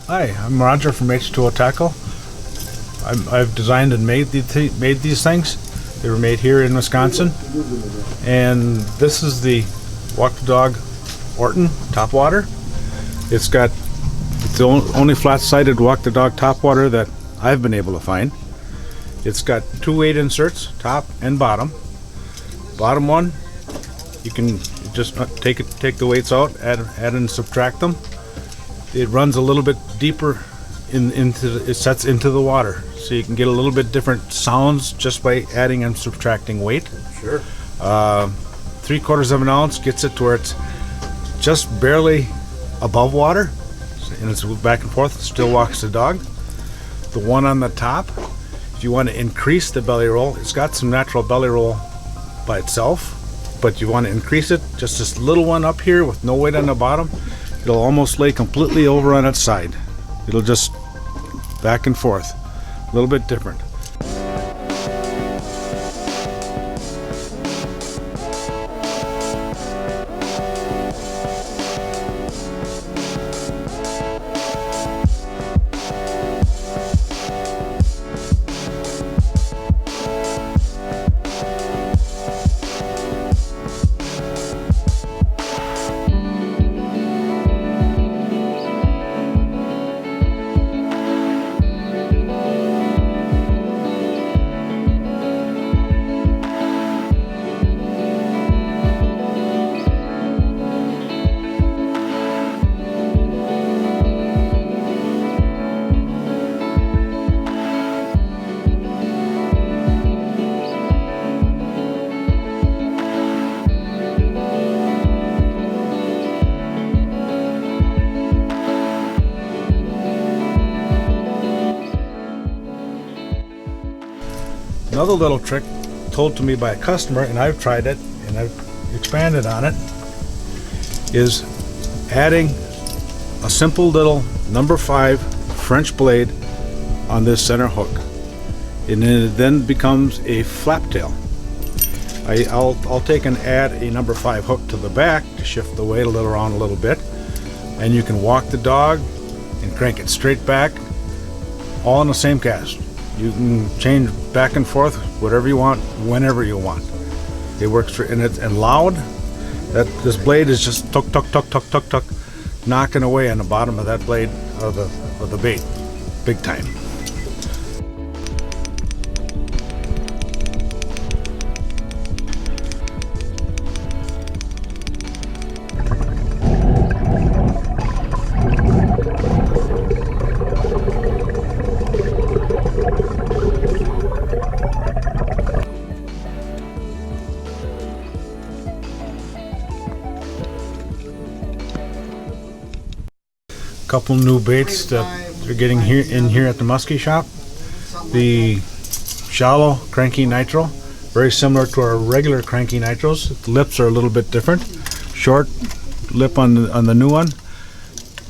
Hi, I'm Roger from H20 Tackle. I've designed and made these things. They were made here in Wisconsin. And this is the Walk the Dog Orton topwater. It's the only flat-sided Walk the Dog topwater that I've been able to find. It's got two weight inserts, top and bottom. Bottom one, you can just take the weights out, add and subtract them. It runs a little bit deeper it sets into the water, so you can get a little bit different sounds just by adding and subtracting weight. Sure. 3/4 of an ounce gets it to where it's just barely above water, and it's back and forth. It still walks the dog. The one on the top, if you want to increase the belly roll, it's got some natural belly roll by itself, but you want to increase it, just this little one up here with no weight on the bottom, it'll almost lay completely over on its side. It'll just back and forth, a little bit different. Another little trick told to me by a customer, and I've tried it and I've expanded on it, is adding a simple little number 5 French blade on this center hook, and it then becomes a flap tail. I'll take and add a number 5 hook to the back to shift the weight around a little bit, and you can walk the dog and crank it straight back, all in the same cast. You can change back and forth whatever you want, whenever you want. It works and loud. This blade is just tuck tuck tuck tuck tuck tuck, knocking away on the bottom of that blade of the bait, big time. Couple new baits that are getting here at the Musky shop. The shallow cranky nitro, very similar to our regular cranky nitros. The lips are a little bit different. Short lip on the new one.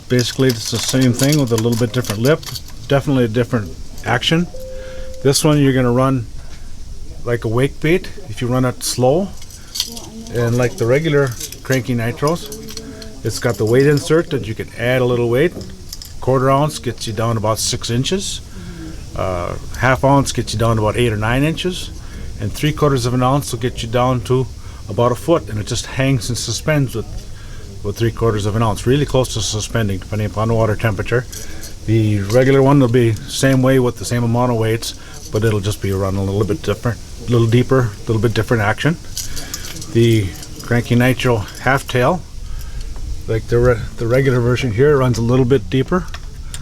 Basically, it's the same thing with a little bit different lip. Definitely a different action. This one you're going to run like a wake bait if you run it slow, and like the regular cranky nitros. It's got the weight insert that you can add a little weight. 1/4 ounce gets you down about 6 inches. 1/2 ounce gets you down to about 8 or 9 inches. And 3/4 of an ounce will get you down to about a foot. And it just hangs and suspends with 3/4 of an ounce. Really close to suspending, depending upon the water temperature. The regular one will be same way with the same amount of weights, but it'll just be run a little bit different, a little deeper, a little bit different action. The Cranky Nitro half tail, like the regular version here, runs a little bit deeper,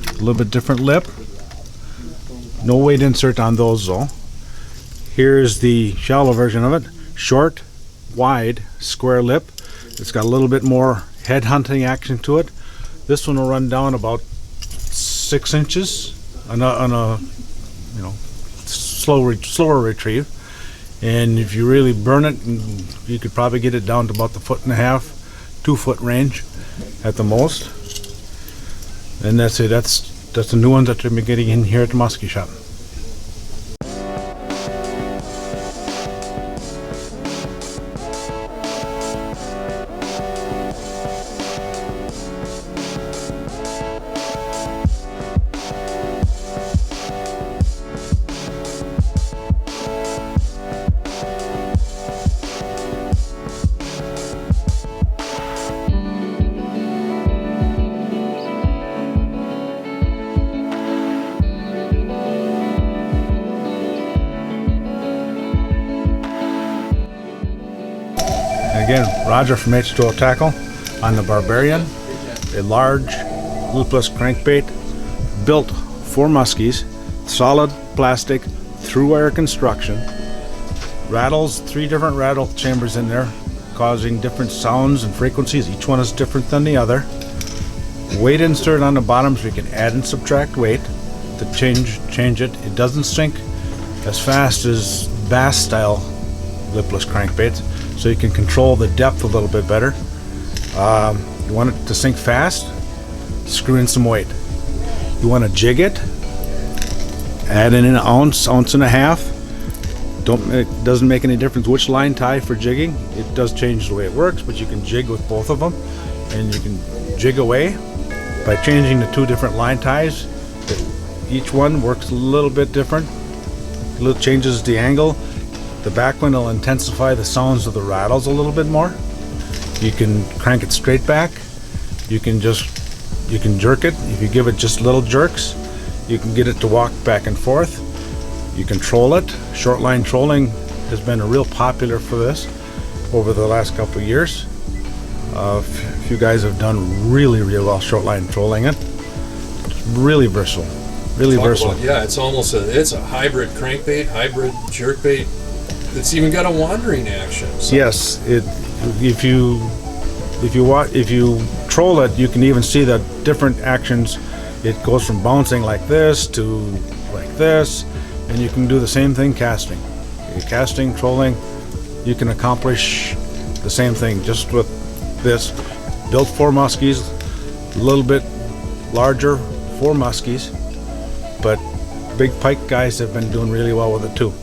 a little bit different lip. No weight insert on those though. Here's the shallow version of it. Short, wide, square lip. It's got a little bit more head hunting action to it. This one will run down about 6 inches on a slower retrieve. And if you really burn it, you could probably get it down to about the 1.5 to 2 foot range at the most. And that's it. That's the new ones that we've been getting in here at the Musky shop. Again, Roger from H20 Tackle on the Barbarian, a large loopless crankbait built for muskies, solid plastic, through-wire construction, rattles, 3 different rattle chambers in there, causing different sounds and frequencies. Each one is different than the other. Weight insert on the bottom so you can add and subtract weight to change it. It doesn't sink as fast as bass style lipless crankbaits, so you can control the depth a little bit better. You want it to sink fast, screw in some weight. You want to jig it, add in an ounce and a half. It doesn't make any difference which line tie for jigging. It does change the way it works, but you can jig with both of them, and you can jig away by changing the 2 different line ties. Each one works a little bit different. It changes the angle. The back one will intensify the sounds of the rattles a little bit more. You can crank it straight back. You can jerk it. If you give it just little jerks, you can get it to walk back and forth. You control it. Short line trolling has been a real popular for this over the last couple of years. A few guys have done really well short line trolling it. It's really versatile. Really versatile. Yeah, it's a hybrid crankbait, hybrid jerkbait. It's even got a wandering action. So. Yes, if you troll it, you can even see the different actions. It goes from bouncing like this to like this, and you can do the same thing casting. Casting, trolling, you can accomplish the same thing just with this. Built for muskies, a little bit larger for muskies, but big pike guys have been doing really well with it too.